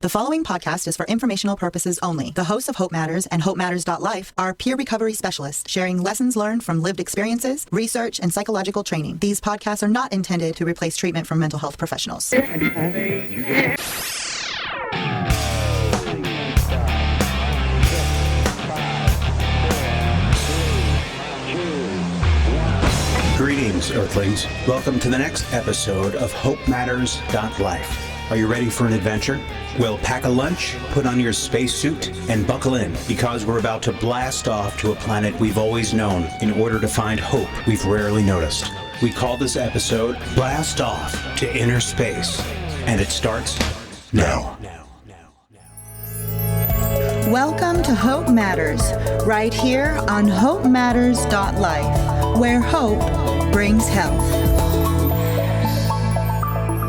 The following podcast is for informational purposes only. The hosts of Hope Matters and HopeMatters.Life are peer recovery specialists sharing lessons learned from lived experiences, research, and psychological training. These podcasts are not intended to replace treatment from mental health professionals. Greetings, Earthlings. Welcome to the next episode of HopeMatters.Life. Are you ready for an adventure? Well, pack a lunch, put on your spacesuit, and buckle in, because we're about to blast off to a planet we've always known in order to find hope we've rarely noticed. We call this episode Blast Off to Inner Space, and it starts now. Welcome to Hope Matters, right here on HopeMatters.Life, where hope brings health.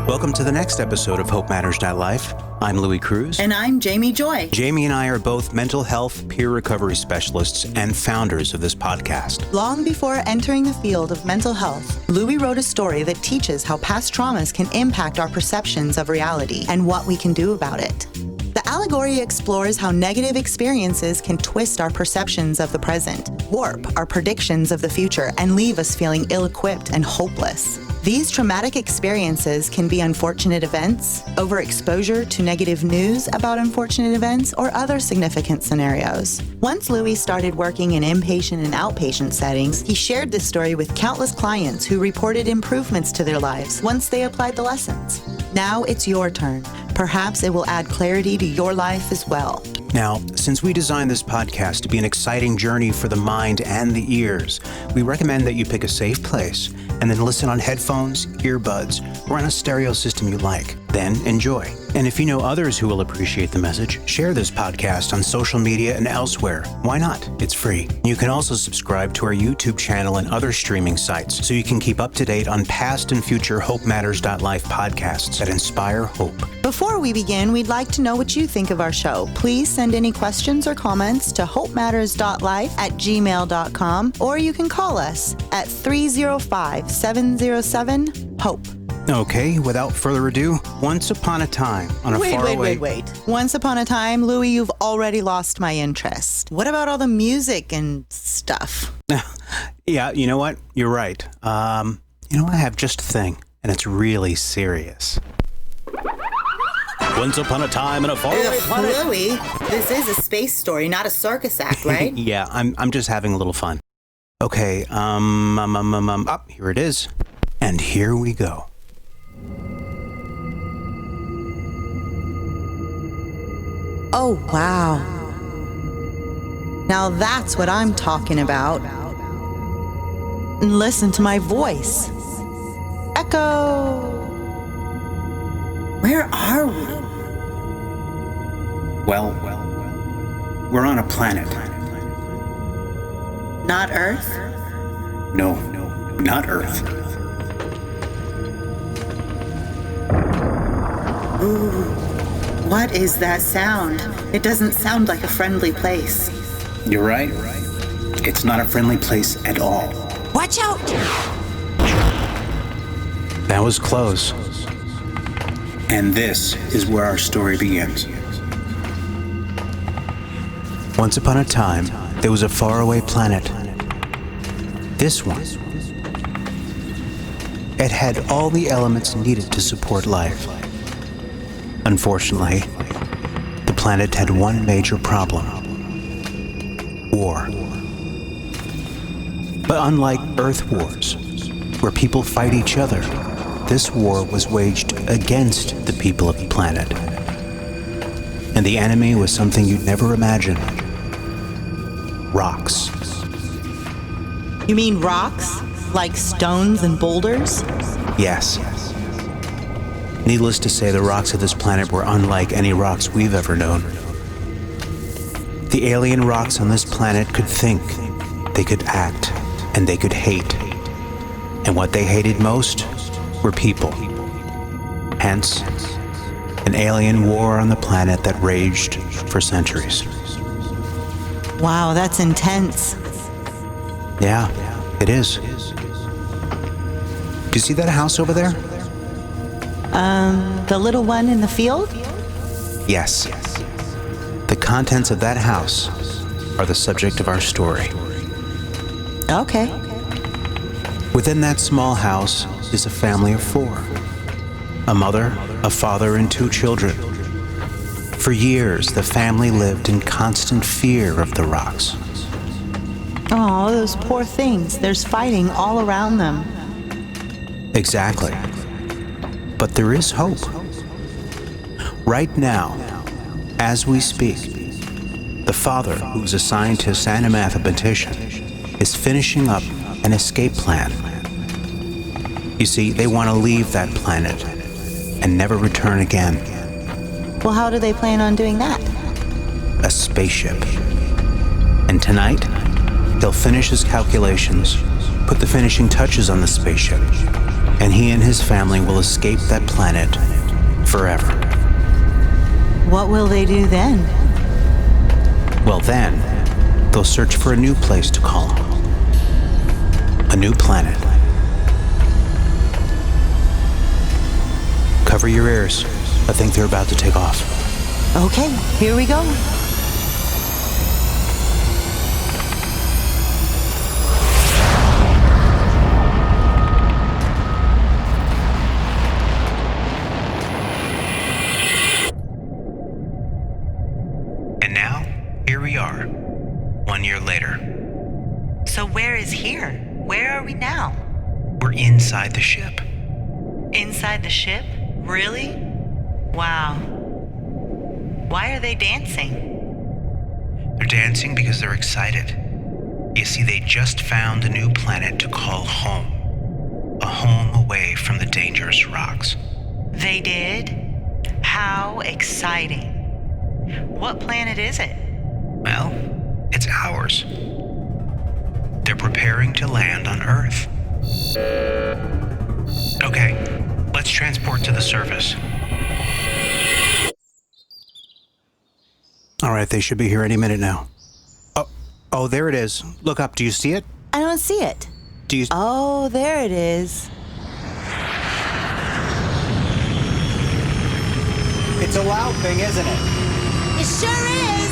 Welcome to the next episode of HopeMatters.Life. I'm Louis Cruz. And I'm Jamie Joy. Jamie and I are both mental health peer recovery specialists and founders of this podcast. Long before entering the field of mental health, Louis wrote a story that teaches how past traumas can impact our perceptions of reality and what we can do about it. The allegory explores how negative experiences can twist our perceptions of the present, warp our predictions of the future, and leave us feeling ill-equipped and hopeless. These traumatic experiences can be unfortunate events, overexposure to negative news about unfortunate events, or other significant scenarios. Once Louis started working in inpatient and outpatient settings, he shared this story with countless clients who reported improvements to their lives once they applied the lessons. Now it's your turn. Perhaps it will add clarity to your life as well. Now, since we designed this podcast to be an exciting journey for the mind and the ears, we recommend that you pick a safe place and then listen on headphones, earbuds, or on a stereo system you like. Then enjoy. And if you know others who will appreciate the message, share this podcast on social media and elsewhere. Why not? It's free. You can also subscribe to our YouTube channel and other streaming sites so you can keep up to date on past and future HopeMatters.Life podcasts that inspire hope. Before we begin, we'd like to know what you think of our show. Please send any questions or comments to HopeMatters.Life@gmail.com, or you can call us at 305-707-HOPE. Okay, without further ado, once upon a time on a faraway... Wait. Once upon a time, Louis, you've already lost my interest. What about all the music and stuff? Yeah, you know what? You're right. I have just a thing, and it's really serious. Once upon a time in a faraway planet... Louis, this is a space story, not a circus act, right? Yeah, I'm just having a little fun. Okay, here it is. And here we go. Oh, wow. Now that's what I'm talking about. And listen to my voice. Echo. Where are we? Well, we're on a planet. Not Earth? No, not Earth. Ooh. What is that sound? It doesn't sound like a friendly place. You're right. It's not a friendly place at all. Watch out! That was close. And this is where our story begins. Once upon a time, there was a faraway planet. This one. It had all the elements needed to support life. Unfortunately, the planet had one major problem: war. But unlike Earth wars, where people fight each other, this war was waged against the people of the planet. And the enemy was something you'd never imagine: rocks. You mean rocks? Like stones and boulders? Yes. Needless to say, the rocks of this planet were unlike any rocks we've ever known. The alien rocks on this planet could think, they could act, and they could hate. And what they hated most were people. Hence, an alien war on the planet that raged for centuries. Wow, that's intense. Yeah, it is. Do you see that house over there? The little one in the field? Yes. The contents of that house are the subject of our story. Okay. Within that small house is a family of 4. A mother, a father, and 2 children. For years, the family lived in constant fear of the rocks. Oh, those poor things. There's fighting all around them. Exactly. But there is hope. Right now, as we speak, the father, who's a scientist and a mathematician, is finishing up an escape plan. You see, they want to leave that planet and never return again. Well, how do they plan on doing that? A spaceship. And tonight, he'll finish his calculations, put the finishing touches on the spaceship, and he and his family will escape that planet forever. What will they do then? Well, then, they'll search for a new place to call home. A new planet. Cover your ears. I think they're about to take off. Okay, here we go. And now, here we are, 1 year later. So where is here? Where are we now? We're inside the ship. Inside the ship? Really? Wow. Why are they dancing? They're dancing because they're excited. You see, they just found a new planet to call home. A home away from the dangerous rocks. They did? How exciting. What planet is it? Well, it's ours. They're preparing to land on Earth. Okay, let's transport to the surface. All right, they should be here any minute now. Oh, there it is. Look up. Do you see it? I don't see it. Do you? Oh, there it is. It's a loud thing, isn't it? It sure is.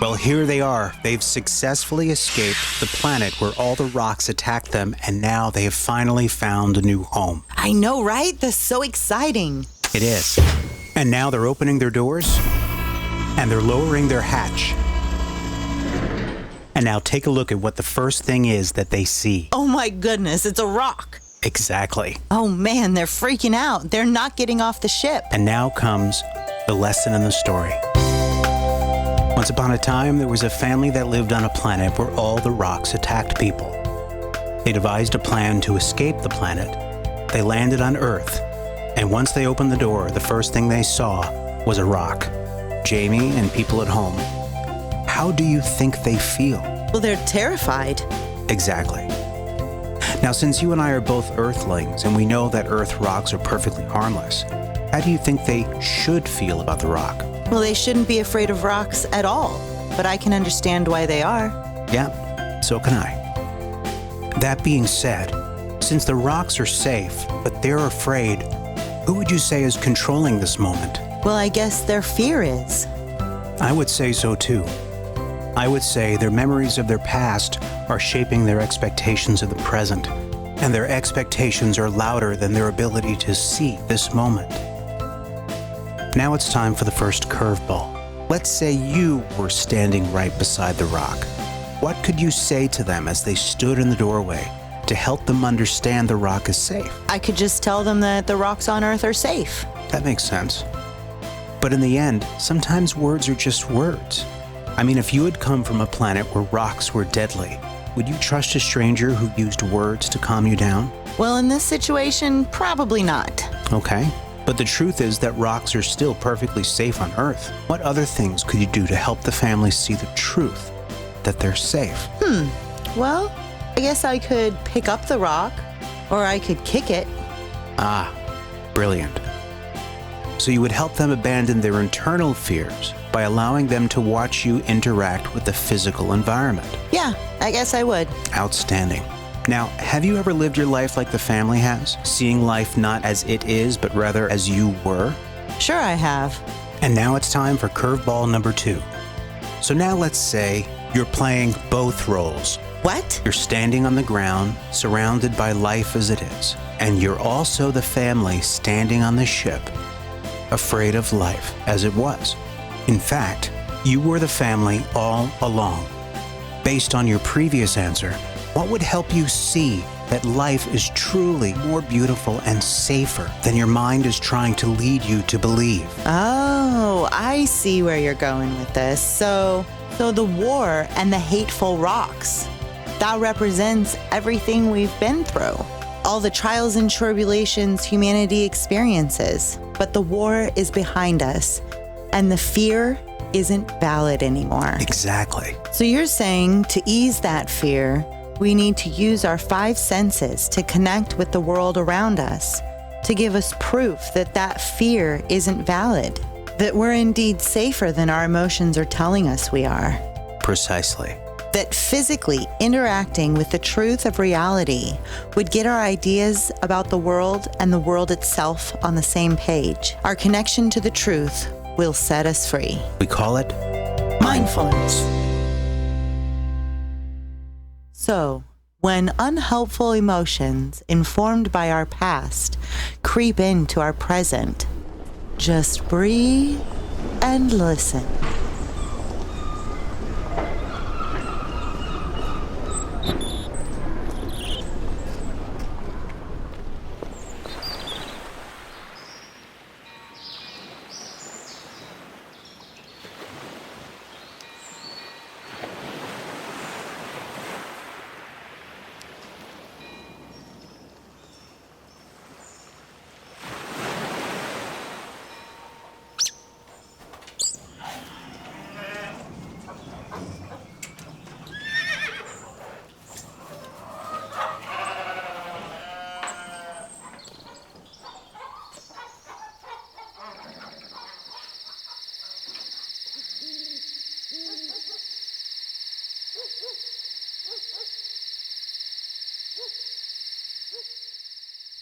Well, here they are. They've successfully escaped the planet where all the rocks attacked them, and now they have finally found a new home. I know, right? That's so exciting. It is. And now they're opening their doors, and they're lowering their hatch. And now take a look at what the first thing is that they see. Oh my goodness, it's a rock. Exactly. Oh man, they're freaking out. They're not getting off the ship. And now comes the lesson in the story. Once upon a time, there was a family that lived on a planet where all the rocks attacked people. They devised a plan to escape the planet. They landed on Earth. And once they opened the door, the first thing they saw was a rock. Jamie and people at home, how do you think they feel? Well, they're terrified. Exactly. Now, since you and I are both Earthlings and we know that Earth rocks are perfectly harmless, how do you think they should feel about the rock? Well, they shouldn't be afraid of rocks at all, but I can understand why they are. Yeah, so can I. That being said, since the rocks are safe, but they're afraid, who would you say is controlling this moment? Well, I guess their fear is. I would say so too. I would say their memories of their past are shaping their expectations of the present, and their expectations are louder than their ability to see this moment. Now it's time for the first curveball. Let's say you were standing right beside the rock. What could you say to them as they stood in the doorway to help them understand the rock is safe? I could just tell them that the rocks on Earth are safe. That makes sense. But in the end, sometimes words are just words. I mean, if you had come from a planet where rocks were deadly, would you trust a stranger who used words to calm you down? Well, in this situation, probably not. Okay. But the truth is that rocks are still perfectly safe on Earth. What other things could you do to help the family see the truth that they're safe? Well, I guess I could pick up the rock, or I could kick it. Ah, brilliant. So you would help them abandon their internal fears by allowing them to watch you interact with the physical environment. Yeah, I guess I would. Outstanding. Now, have you ever lived your life like the family has, seeing life not as it is, but rather as you were? Sure, I have. And now it's time for curveball number 2. So now let's say you're playing both roles. What? You're standing on the ground, surrounded by life as it is, and you're also the family standing on the ship, afraid of life as it was. In fact, you were the family all along. Based on your previous answer, what would help you see that life is truly more beautiful and safer than your mind is trying to lead you to believe? Oh, I see where you're going with this. So the war and the hateful rocks, that represents everything we've been through, all the trials and tribulations humanity experiences. But the war is behind us, and the fear isn't valid anymore. Exactly. So you're saying to ease that fear, we need to use our 5 senses to connect with the world around us, to give us proof that that fear isn't valid, that we're indeed safer than our emotions are telling us we are. Precisely. That physically interacting with the truth of reality would get our ideas about the world and the world itself on the same page. Our connection to the truth will set us free. We call it mindfulness. So, when unhelpful emotions informed by our past creep into our present, just breathe and listen.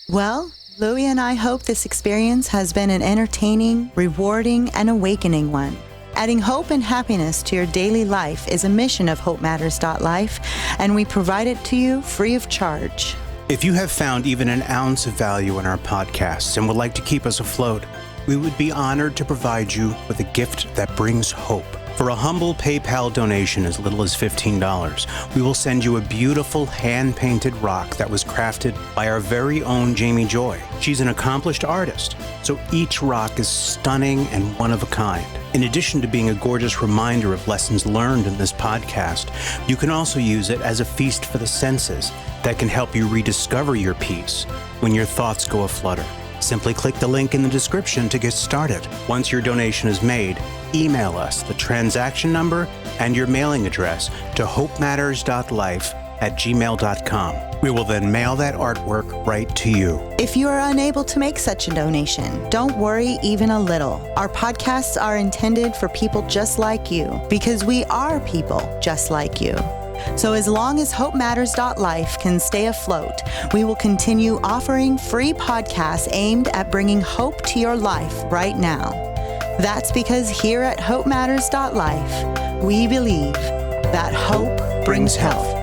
Well, Louie and I hope this experience has been an entertaining, rewarding, and awakening one. Adding hope and happiness to your daily life is a mission of HopeMatters.Life, and we provide it to you free of charge. If you have found even an ounce of value in our podcasts and would like to keep us afloat, we would be honored to provide you with a gift that brings hope. For a humble PayPal donation as little as $15, we will send you a beautiful hand-painted rock that was crafted by our very own Jamie Joy. She's an accomplished artist, so each rock is stunning and one of a kind. In addition to being a gorgeous reminder of lessons learned in this podcast, you can also use it as a feast for the senses that can help you rediscover your peace when your thoughts go aflutter. Simply click the link in the description to get started. Once your donation is made, email us the transaction number and your mailing address to HopeMatters.Life@gmail.com. We will then mail that artwork right to you. If you are unable to make such a donation, don't worry even a little. Our podcasts are intended for people just like you, because we are people just like you. So as long as HopeMatters.Life can stay afloat, we will continue offering free podcasts aimed at bringing hope to your life right now. That's because here at HopeMatters.Life, we believe that hope brings health.